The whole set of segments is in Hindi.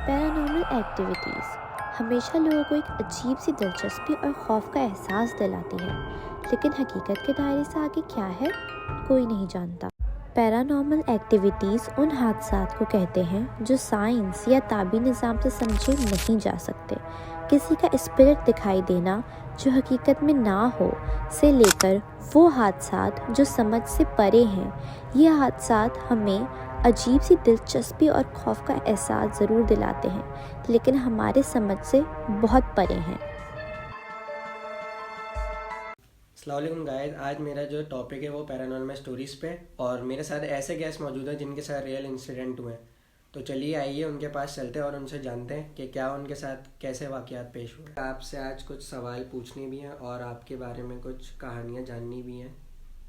पैरानॉर्मल एक्टिविटीज़ हमेशा लोगों को एक अजीब सी दिलचस्पी और खौफ का एहसास दिलाती है, लेकिन हकीकत के दायरे से आगे क्या है, कोई नहीं जानता। पैरानॉर्मल एक्टिविटीज़ उन हादसात को कहते हैं जो साइंस या ताबी निज़ाम से समझे नहीं जा सकते। किसी का स्पिरिट दिखाई देना जो हकीकत में ना हो से लेकर वो हादसात जो समझ से परे हैं। ये हादसात हमें अजीब सी दिलचस्पी और खौफ का एहसास ज़रूर दिलाते हैं, लेकिन हमारे समझ से बहुत परे हैं। अस्सलाम वालेकुम गाइस, आज मेरा जो टॉपिक है वो पैरानॉर्मल स्टोरीज़ पे, और मेरे साथ ऐसे गेस्ट मौजूद हैं जिनके साथ रियल इंसिडेंट हुए हैं। तो चलिए आइए उनके पास चलते हैं और उनसे जानते हैं कि क्या उनके साथ कैसे वाक़यात पेश हुए। आपसे आज कुछ सवाल पूछने भी हैं और आपके बारे में कुछ कहानियाँ जाननी भी हैं।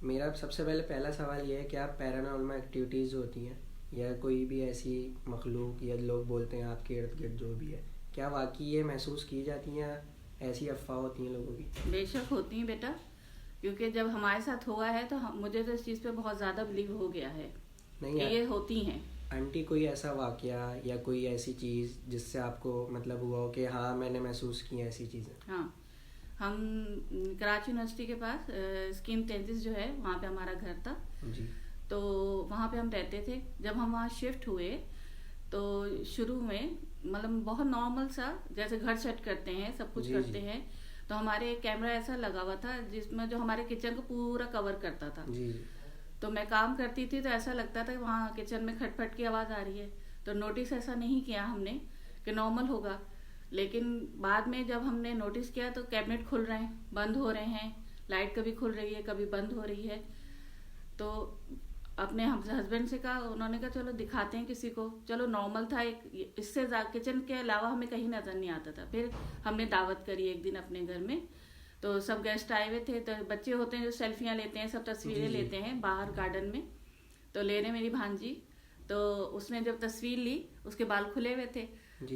मेरा सबसे पहला सवाल ये है कि आप पैरानॉर्मल एक्टिविटीज़ होती हैं या कोई भी ऐसी मखलूक या लोग बोलते हैं आपके इर्द गिर्द जो भी है, क्या वाकई ये महसूस की जाती हैं, ऐसी अफवाह होती हैं लोगों की? बेशक होती हैं बेटा, क्योंकि जब हमारे साथ हुआ है तो मुझे तो इस चीज़ पे बहुत ज़्यादा बिलीव हो गया है नहीं कि ये होती हैं। आंटी, कोई ऐसा वाकया या कोई ऐसी चीज़ जिससे आपको मतलब हुआ हो कि हाँ मैंने महसूस की है ऐसी चीज़ें? हाँ, हम कराची यूनिवर्सिटी के पास स्कीम 33 जो है वहाँ पे हमारा घर था जी। तो वहाँ पे हम रहते थे। जब हम वहाँ शिफ्ट हुए तो शुरू में मतलब बहुत नॉर्मल सा जैसे घर सेट करते हैं, सब कुछ करते हैं, तो हमारे एक कैमरा ऐसा लगा हुआ था जिसमें जो हमारे किचन को पूरा कवर करता था। जी। तो मैं काम करती थी तो ऐसा लगता था कि वहाँ किचन में खटपट की आवाज़ आ रही है, तो नोटिस ऐसा नहीं किया हमने कि नॉर्मल होगा। लेकिन बाद में जब हमने नोटिस किया तो कैबिनेट खुल रहे हैं, बंद हो रहे हैं, लाइट कभी खुल रही है कभी बंद हो रही है। तो अपने हस्बैंड से कहा, उन्होंने कहा चलो दिखाते हैं किसी को। चलो नॉर्मल था, एक इससे किचन के अलावा हमें कहीं नज़र नहीं आता था। फिर हमने दावत करी एक दिन अपने घर में, तो सब गेस्ट आए हुए थे। तो बच्चे होते हैं जो सेल्फियाँ लेते हैं, सब तस्वीरें लेते हैं बाहर गार्डन में। तो ले रहे मेरी भांजी, तो उसने जब तस्वीर ली उसके बाल खुले हुए थे,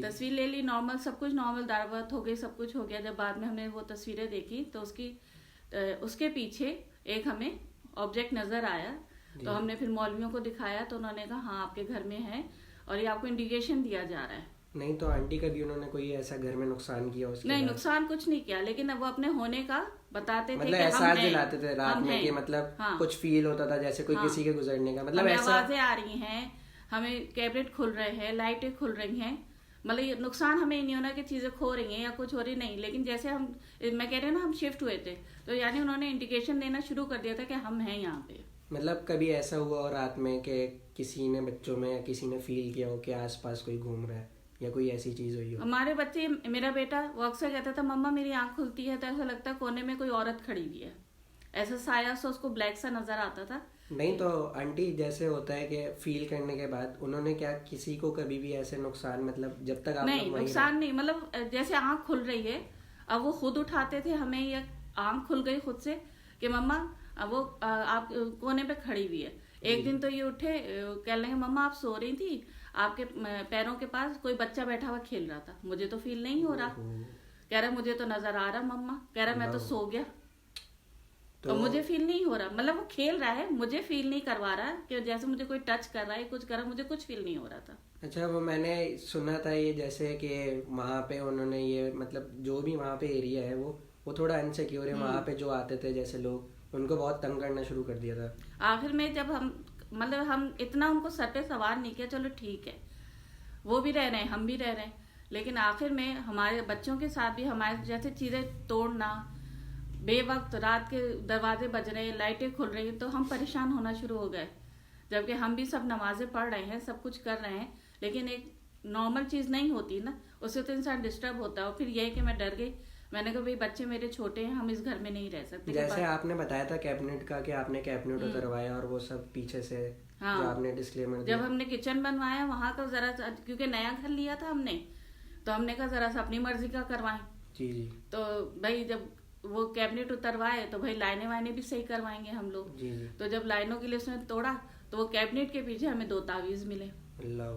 तस्वीर ले ली, नॉर्मल सब कुछ नॉर्मल, दावत हो गई, सब कुछ हो गया। जब बाद में हमने वो तस्वीरें देखी तो उसके पीछे एक हमें ऑब्जेक्ट नज़र आया। तो हमने फिर मौलवियों को दिखाया तो उन्होंने कहा हाँ आपके घर में है और ये आपको इंडिकेशन दिया जा रहा है। नहीं तो आंटी, कभी उन्होंने कोई ऐसा घर में नुकसान किया उसके नहीं, बाद? नुकसान कुछ नहीं किया, लेकिन अब वो अपने होने का बताते थे मतलब कि एहसास दिलाते थे रात हम में हैं। कि मतलब हाँ, कुछ फील होता था जैसे कोई किसी के गुजरने का, मतलब हमें ऐसा आवाजें आ रही हैं, हमें कैबिनेट खुल रहे हैं, लाइटें खुल रही हैं। मतलब ये नुकसान हमें नहीं होना कि चीजें खो रही हैं या कुछ हो रही, नहीं। लेकिन जैसे मैं कह रही हूँ ना, हम शिफ्ट हुए थे तो यानी उन्होंने इंडिकेशन देना शुरू कर दिया था कि हम हैं यहाँ पे। मतलब कभी ऐसा हुआ और रात में कि किसी ने बच्चों में या किसी ने फील किया हो कि आसपास कोई घूम रहा है या कोई ऐसी चीज हुई हो? हमारे बच्चे, मेरा बेटा वो अक्सर कहता था मम्मा मेरी आंख खुलती है तो ऐसा लगता है कोने में कोई औरत खड़ी हुई है, ऐसा साया सा उसको ब्लैक सा नजर आता था। नहीं तो आंटी, जैसे होता है कि फील करने के बाद उन्होंने क्या किसी को कभी भी ऐसे नुकसान, मतलब जब तक आप नहीं, नुकसान नहीं, मतलब जैसे आंख खुल रही है, अब वो खुद उठाते थे हमें, ये आंख खुल गई खुद से कि मम्मा वो आप कोने पे खड़ी हुई है। एक दिन तो ये उठे, कह लगे मम्मा आप सो रही थी, आपके पैरों के पास कोई बच्चा बैठा हुआ खेल रहा था, मुझे तो फील नहीं हो रहा। कह रहा मुझे तो नजर आ रहा मम्मा, कह रहा मैं तो सो गया तो मुझे फील नहीं हो रहा। मतलब वो खेल रहा है, मुझे फील नहीं करवा रहा कि जैसे मुझे कोई टच कर रहा है, कुछ कर रहा है, मुझे कुछ फील नहीं हो रहा था। अच्छा, वो मैंने सुना था ये जैसे कि वहाँ पे उन्होंने ये मतलब जो भी वहाँ पे एरिया है वो थोड़ा अनसिक्योर है, वहाँ पे जो आते थे जैसे लोग उनको बहुत तंग करना शुरू कर दिया था। आखिर में जब हम इतना उनको सर पे सवार नहीं किया, चलो ठीक है वो भी रह रहे हैं हम भी रह रहे हैं, लेकिन आखिर में हमारे बच्चों के साथ भी हमारे जैसे चीजें तोड़ना, बेवक्त रात के दरवाजे बज रहे हैं, लाइटें खुल रही हैं, तो हम परेशान होना शुरू हो गए। जबकि हम भी सब नमाजें पढ़ रहे हैं, सब कुछ कर रहे हैं, लेकिन एक नॉर्मल चीज नहीं होती ना, उससे तो इंसान डिस्टर्ब होता है। और फिर यह कि मैं डर गई, मैंने कहा भाई बच्चे मेरे छोटे हैं, हम इस घर में नहीं रह सकते। जैसे आपने बताया था कैबिनेट का कि आपने कैबिनेट उतरवाया और वो सब पीछे से हाँ, जो आपने डिस्क्लेमर जब हमने किचन बनवाया वहां का जरा, क्योंकि नया घर लिया था हमने, तो हमने कहा जरा सा अपनी मर्जी का करवाएं। जी जी। तो भाई जब वो कैबिनेट उतरवाए तो भाई लाइनें वाइनें भी सही करवाएंगे हम लोग। जी जी। तो जब लाइनों के लिए उसने तोड़ा तो वो कैबिनेट के पीछे हमें 2 तावीज मिले। अल्लाह।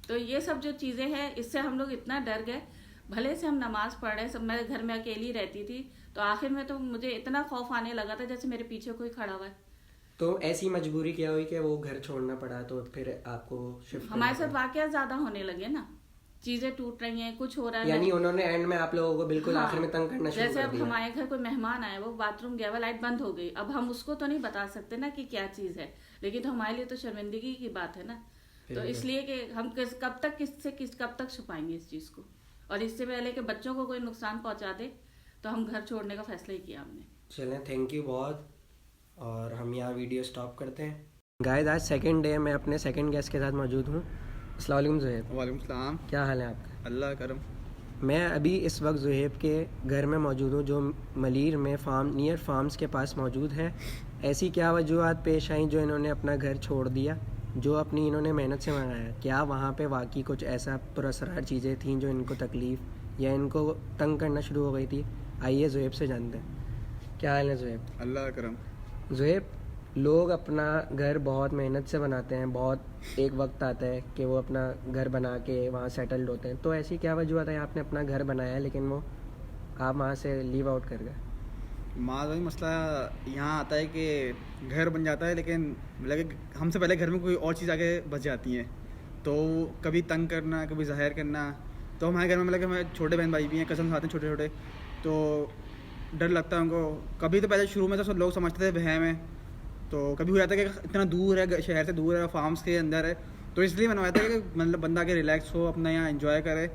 तो ये सब जो चीजें हैं, इससे हम लोग इतना डर गए। भले से हम नमाज पढ़ रहे, सब, मैं घर में अकेली रहती थी, तो आखिर में तो मुझे इतना खौफ आने लगा था जैसे मेरे पीछे कोई खड़ा हुआ है। तो ऐसी मजबूरी क्या हुई कि वो घर छोड़ना पड़ा, तो फिर आपको शिफ्ट हमारे साथ वाकया ज्यादा होने लगे ना, चीजें टूट रही हैं, कुछ हो रहा है। यानी उन्होंने एंड में आप लोगों को बिल्कुल हाँ, आखिर में तंग करना शुरू जैसे कर अब दिया। हमारे घर कोई मेहमान आए, वो बाथरूम गया, लाइट बंद हो गई, अब हम उसको तो नहीं बता सकते ना कि क्या चीज है, लेकिन तो हमारे लिए तो शर्मिंदगी की बात है ना। तो इसलिए कि हम कब तक छुपाएंगे इस चीज को, और इससे पहले कि बच्चों को कोई नुकसान पहुंचा दे, तो हम घर छोड़ने का फैसला ही किया हमने। चलें, थैंक यू बहुत, और हम यहाँ वीडियो स्टॉप करते हैं। गाइस, आज सेकंड डे मैं अपने सेकंड गेस्ट के साथ मौजूद हूँ। अस्सलाम वालेकुम ज़ुहैब। वालेकुम सलाम। क्या हाल है आपका? अल्लाह करम। मैं अभी इस वक्त ज़ुहैब के घर में मौजूद हूँ, जो मलीर में नियर फार्म्स के पास मौजूद है। ऐसी क्या वजूहत पेश आई जो इन्होंने अपना घर छोड़ दिया, जो अपनी इन्होंने मेहनत से मंगाया? क्या वहाँ पे वाकई कुछ ऐसा पुरअसरार चीज़ें थीं जो इनको तकलीफ़ या इनको तंग करना शुरू हो गई थी? आइए ज़ुहैब से जानते हैं। क्या हाल है ज़ुहैब? अल्लाह करम। ज़ुहैब, लोग अपना घर बहुत मेहनत से बनाते हैं, बहुत एक वक्त आता है कि वो अपना घर बना के वहाँ सेटल्ड होते हैं, तो ऐसी क्या वजह है आपने अपना घर बनाया लेकिन वो आप वहाँ से लीव आउट कर गए? वही मसला यहाँ आता है कि घर बन जाता है, लेकिन मतलब कि हमसे पहले घर में कोई और चीज़ आगे बच जाती है, तो कभी तंग करना, कभी ज़ाहिर करना। तो हमारे घर में मतलब कि हमारे छोटे बहन भाई भी हैं, कज़न आते हैं छोटे छोटे, तो डर लगता है उनको। कभी तो पहले शुरू में तो सब लोग समझते थे वहम है, तो कभी हो जाता है कि इतना दूर है, शहर से दूर है, फार्म्स के अंदर है, तो इसलिए बनवाया था कि मतलब बंदा के रिलैक्स हो, अपना यहाँ एंजॉय करे,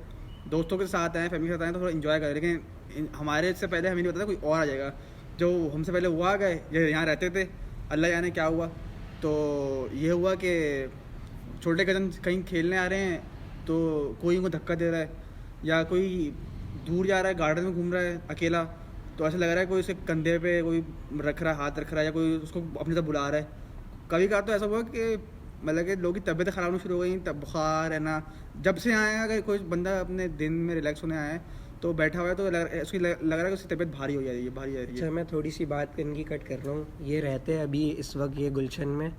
दोस्तों के साथ आए, फैमिली के साथ आए तो थोड़ा एंजॉय करे। लेकिन हमारे से पहले हमें नहीं पता था कोई और आ जाएगा, जो हमसे पहले वो आ गए, यहाँ रहते थे, अल्लाह जाने क्या हुआ। तो ये हुआ कि छोटे कज़न कहीं खेलने आ रहे हैं, तो कोई उनको धक्का दे रहा है, या कोई दूर जा रहा है, गार्डन में घूम रहा है अकेला, तो ऐसा लग रहा है कोई उसके कंधे पे कोई रख रहा है, हाथ रख रहा है, या कोई उसको अपनी तरफ बुला रहा है। कभी कभार तो ऐसा हुआ कि मतलब कि लोगों की तबीयत ख़राब होनी शुरू हो गई, तब बुखार है ना। जब से आए हैं, अगर कोई बंदा अपने दिन में रिलैक्स होने आया है तो बैठा हुआ है, तो लग रहा है कि उसकी तबीयत भारी हो जा रही है, भारी जा रही है। अच्छा, मैं थोड़ी सी बात इनकी कट कर रहा हूँ। ये रहते हैं अभी इस वक्त ये गुलशन में,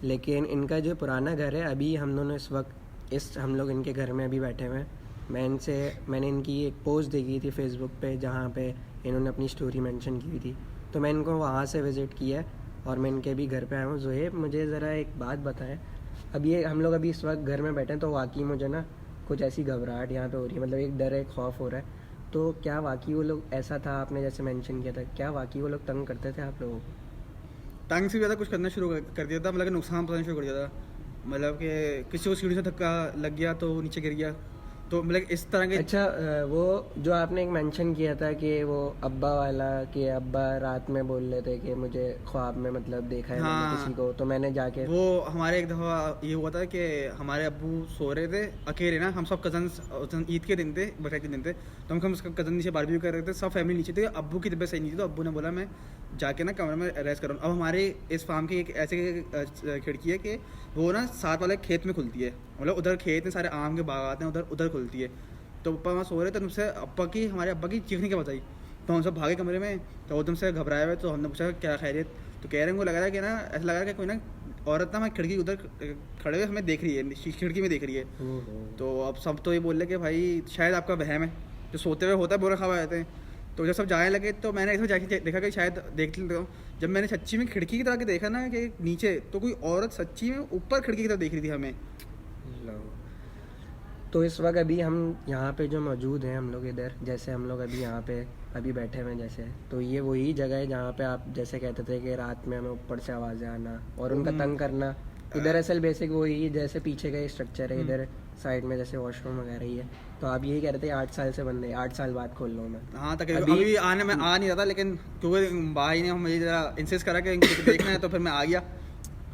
लेकिन इनका जो पुराना घर है, अभी हम दोनों इस वक्त हम लोग इनके घर में अभी बैठे हुए हैं। मैंने इनकी एक पोस्ट देखी थी फेसबुक पे, जहाँ पे इन्होंने अपनी स्टोरी मेंशन की थी, तो मैं इनको वहाँ से विज़िट किया है और मैं इनके भी घर पे आया हूँ। ज़ुहैब, मुझे ज़रा एक बात बताएं, अब ये हम लोग अभी इस वक्त घर में बैठे हैं, तो वाकई मुझे ना कुछ ऐसी घबराहट यहाँ पे हो रही है, मतलब एक डर है, एक खौफ हो रहा है। तो क्या वाकई वो लोग ऐसा था, आपने जैसे मेंशन किया था, क्या वाकई वो लोग तंग करते थे आप लोगों को? तंग से ज़्यादा कुछ करना शुरू कर दिया था, मतलब कि नुकसान पहुँचाना शुरू कर दिया था। मतलब कि किसी को सीढ़ी से धक्का लग गया तो नीचे गिर गया, तो मतलब इस तरह के। अच्छा, वो जो आपने एक मेंशन किया था कि वो अब्बा वाला, कि अब्बा रात में बोल रहे थे कि मुझे ख्वाब में मतलब देखा है मैंने किसी को, तो मैंने जाके वो हमारे एक दफ़ा ये हुआ था कि हमारे अब्बू सो रहे थे अकेले ना, हम सब कज़न ईद के दिन थे, बकरीद के दिन थे, तो हम कज़न नीचे बारबेक्यू कर रहे थे, सब फैमिली नीचे थे। अब्बू की तबीयत सही नहीं थी, तो अब्बू ने बोला मैं जाके ना कमरे में रेस्ट करूँ। अब हमारे इस फार्म की एक ऐसी खिड़की है कि वो ना साथ वाले खेत में खुलती है, मतलब उधर खेत में सारे आम के बागात हैं, उधर खुलती है। तो पापा वहाँ सो रहे थे, तुमसे हमारे अब्बा की चीखने की बताई, तो हम सब भागे कमरे में, तो वो तुमसे घबराए हुए, तो हमने पूछा क्या खैरियत, तो कह रहे हैं उनको लग रहा है कि ना, ऐसा लग रहा है कि कोई ना औरत ना हमारी खिड़की उधर खड़े हुए हमें देख रही है, खिड़की में देख रही है। तो अब सब तो ये बोल रहे कि भाई शायद आपका वहम है, जो सोते हुए होता है बोरा खवा जाते हैं। तो जब सब जाने लगे तो मैंने ऐसा जाके देखा कि शायद देख लेता हूँ। जब मैंने सच्ची में खिड़की की तरह के देखा ना कि नीचे, तो कोई औरत सच्ची में ऊपर खिड़की की तरफ देख रही थी हमें। तो इस वक्त अभी हम यहाँ पे जो मौजूद हैं, हम लोग इधर, जैसे हम लोग अभी यहाँ पे अभी बैठे हुए हैं जैसे, तो ये वही जगह है जहाँ पे आप जैसे कहते थे कि रात में हमें ऊपर से आवाज़ें आना और उनका तंग करना। इधर असल बेसिक वही, जैसे पीछे का स्ट्रक्चर है, इधर साइड में जैसे वॉशरूम वगैरह ही है। तो आप यही कह रहे थे 8 साल से बंद है, 8 साल बाद खोल लो मैं। हाँ, तक अभी आने में आ नहीं रहा था, लेकिन क्योंकि भाई ने मुझे ज़रा इंसिस्ट करा कि देखना है, तो फिर मैं आ गया।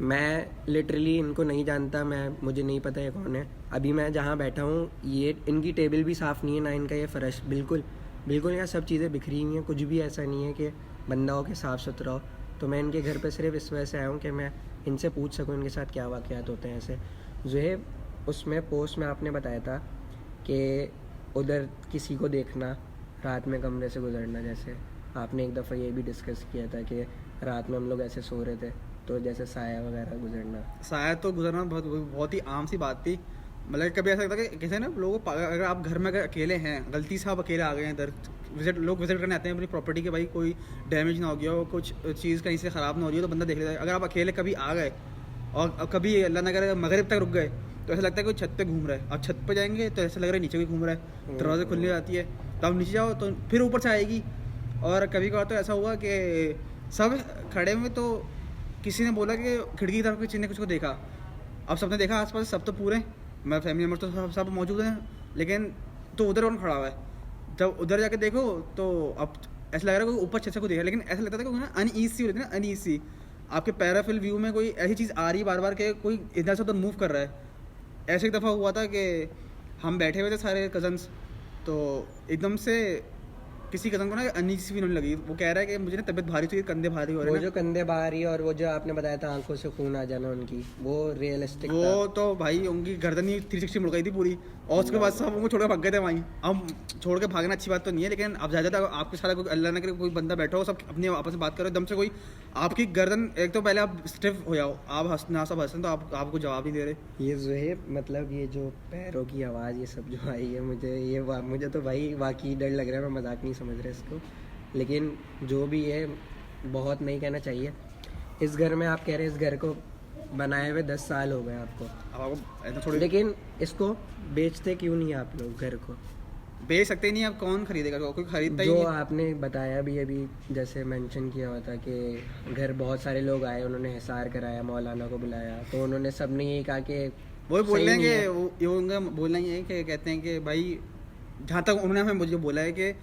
मैं लिटरली इनको नहीं जानता, मुझे नहीं पता ये कौन है। अभी मैं जहाँ बैठा हूँ, ये इनकी टेबल भी साफ़ नहीं है, ना इनका ये फ़र्श, बिल्कुल यहाँ सब चीज़ें बिखरी हुई हैं, कुछ भी ऐसा नहीं है कि बंदा हो के साफ़ सुथरा हो। तो मैं इनके घर पे सिर्फ इस वजह से आया हूँ कि मैं इनसे पूछ सकूँ इनके साथ क्या वाक़यात होते हैं ऐसे। ज़ुहैब, उसमें पोस्ट में आपने बताया था कि उधर किसी को देखना, रात में कमरे से गुजरना, जैसे आपने एक दफ़ा ये भी डिस्कस किया था कि रात में हम लोग ऐसे सो रहे थे तो जैसे साया वगैरह गुजरना। साया तो गुजरना बहुत ही आम सी बात थी। मतलब कभी ऐसा लगता है कि कैसे ना लोगों, अगर आप घर में अगर अकेले हैं, गलती से आप अकेले आ गए हैं इधर, लोग विजिट करने आते हैं अपनी प्रॉपर्टी के, भाई कोई डैमेज ना हो गया हो, कुछ चीज़ कहीं से ख़राब ना हो रही हो, तो बंदा देख लेता है। अगर आप अकेले कभी आ गए और कभी अल्लाह न करे मगरिब तक रुक गए, तो ऐसा लगता है कोई छत पे घूम रहा है। अब छत पे जाएंगे तो ऐसा लग रहा है नीचे कोई घूम रहा है, दरवाजे खुलने जाती है, तो आप नीचे जाओ तो फिर ऊपर से आएगी। और कभी कभार तो ऐसा हुआ कि सब खड़े हुए तो किसी ने बोला कि खिड़की की तरफ किसी ने कुछ को देखा। अब सबने देखा आसपास, सब तो पूरे मैं फैमिली मेम्बर तो सब मौजूद हैं, लेकिन तो उधर कौन खड़ा हुआ है। जब उधर जाके देखो तो अब ऐसा लग रहा है कोई ऊपर छत से को देखा, लेकिन ऐसा लगता था कि ना अनईजी होती है ना, अनईजी आपके पैराफिल व्यू में कोई ऐसी चीज़ आ रही है बार बार के कोई इधर से उधर मूव कर रहा है। ऐसे एक दफ़ा हुआ था कि हम बैठे हुए थे सारे कजन्स, तो एकदम से किसी कज़न को ना अनईजी फील होने लगी। वो कह रहा है कि मुझे ना तबीयत भारी हुई, कंधे भारी हो रहे वो हैं। जो कंधे भारी और वो जो आपने बताया था आंखों से खून आ जाना उनकी, वो रियलिस्टिक था। वो तो भाई उनकी गर्दन ही 360 मुड़ गई थी पूरी, और उसके बाद सब उनको छोड़ के भाग गए थे वहीं। अब छोड़ के भागना अच्छी बात तो नहीं है, लेकिन अब ज़्यादा आपके साथ कोई अल्लाह ना करे कोई बंदा बैठा हो, सब अपने आपस में बात करो, एकदम से कोई आपकी गर्दन एक तो पहले आप स्टिफ हो जाओ, आप हंसना सब हंसना, तो आपको जवाब नहीं दे रहे। ये जो है मतलब ये जो पैरों की आवाज़ ये सब जो आई है, मुझे तो भाई वाकई डर लग रहा है। मैं मजाक नहीं समझ रहा इसको, लेकिन जो भी है बहुत नहीं कहना चाहिए। इस घर में आप कह रहे हैं इस घर को बनाए हुए 10 साल हो गए आपको, अब आपको ऐसा थोड़ी लेकिन इसको बेचते क्यों नहीं आप लोग घर को? बेच सकते ही नहीं, अब कौन खरीदेगा, कोई खरीदता ही जो नहीं। आपने बताया भी अभी जैसे मेंशन किया हुआ था कि घर बहुत सारे लोग आए, उन्होंने हिसार कराया, मौलाना को बुलाया, तो उन्होंने सबने यही कहा कि वो बोल सही रहे नहीं है। हैं कि ये उनका बोलना ये है कि कहते हैं कि भाई जहाँ तक उन्होंने हमें मुझे बोला है कि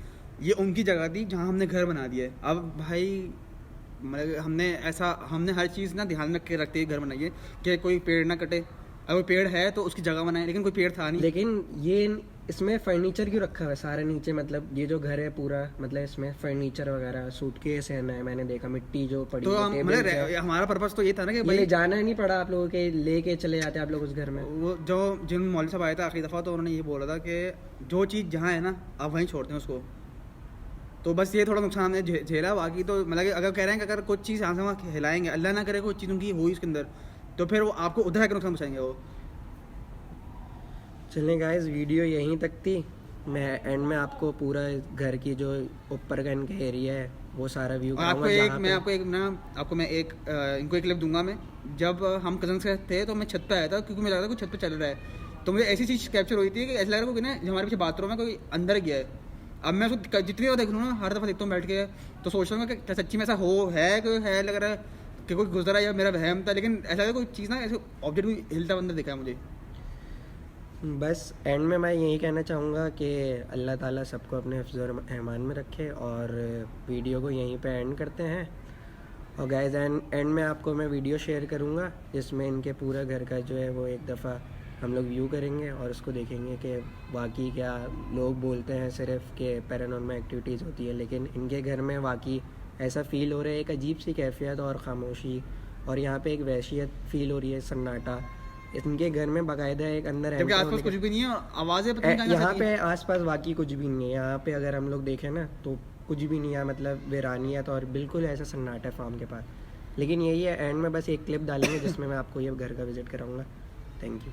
ये उनकी जगह थी जहाँ हमने घर बना दिया है। अब भाई मतलब हमने हर चीज़ ना ध्यान में रख के रखते हुए घर बनाई है कि कोई पेड़ ना कटे, अगर पेड़ है तो उसकी जगह बनाए, लेकिन कोई पेड़ था नहीं। लेकिन ये इसमें फर्नीचर क्यों रखा हुआ है सारा नीचे? मतलब ये जो घर है पूरा, मतलब इसमें फर्नीचर वगैरह सूटकेस है ना, मैंने देखा मिट्टी जो पड़ी तो है, टेबल है। हमारा पर्पस तो ये था ना कि ये भाई जाना नहीं पड़ा आप लोगों के, लेके चले जाते आप लोग उस घर में। वो जो जिन मौलवी साहब आया था आखिरी दफ़ा, तो उन्होंने ये बोला था कि जो चीज़ जहाँ है ना आप वहीं छोड़ते हैं उसको। तो बस ये थोड़ा नुकसान है झेला, बाकी तो मतलब कि अगर कह रहे हैं कि अगर कुछ चीज़ यहाँ से वहाँ हिलाएंगे, अल्लाह ना करे कोई चीज़ उनकी हुई उसके अंदर, तो फिर वो आपको उधर आकर नुकसान पहुँचाएंगे वो। चलिए गाइस, वीडियो यहीं तक थी। मैं एंड में आपको पूरा घर की जो ऊपर का इनका एरिया है वो सारा व्यू और आपको इनको एक क्लिप दूंगा मैं। जब हम कजन से थे तो मैं छत पे आया था, क्योंकि मुझे लगा था कोई छत पे चल रहा है, तो मुझे ऐसी चीज़ कैप्चर हुई थी कि ऐसा लग रहा है कोई ना हमारे पीछे बाथरूम में कोई अंदर गया है। अब मैं उसको जितनी बार देख लूँ ना, हर दफ़ा देखता हूँ बैठ के, तो सोच रहा हूँ कि क्या सच्ची में ऐसा कोई है लग रहा है कि कोई गुजरा या मेरा वहम था, लेकिन ऐसा लगा कोई चीज़ ना ऐसे ऑब्जेक्ट भी हिलता अंदर दिखा है मुझे। बस एंड में मैं यही कहना चाहूँगा कि अल्लाह ताला सबको अपने हिफ्ज़ और एमान में रखे, और वीडियो को यहीं पे एंड करते हैं। और गाइस एंड में आपको मैं वीडियो शेयर करूँगा जिसमें इनके पूरा घर का जो है वो एक दफ़ा हम लोग व्यू करेंगे और उसको देखेंगे कि वाकई क्या लोग बोलते हैं सिर्फ कि पैरानॉर्मल एक्टिविटीज़ होती है, लेकिन इनके घर में वाकई ऐसा फ़ील हो रहा है, एक अजीब सी कैफियत और ख़ामोशी, और यहाँ पे एक वहशियत फ़ील हो रही है, सन्नाटा। इनके घर में बाकायदा एक अंदर जबकि आसपास कुछ भी नहीं है, आवाज़ें पता नहीं कहाँ यहाँ से पे आसपास वाकई कुछ भी नहीं है। यहाँ पे अगर हम लोग देखें ना तो कुछ भी नहीं है, मतलब वीरानियत और बिल्कुल ऐसा सन्नाटा फार्म के पास। लेकिन यही है, एंड में बस एक क्लिप डालेंगे जिसमें मैं आपको ये घर का विज़िट कराऊंगा। Thank you.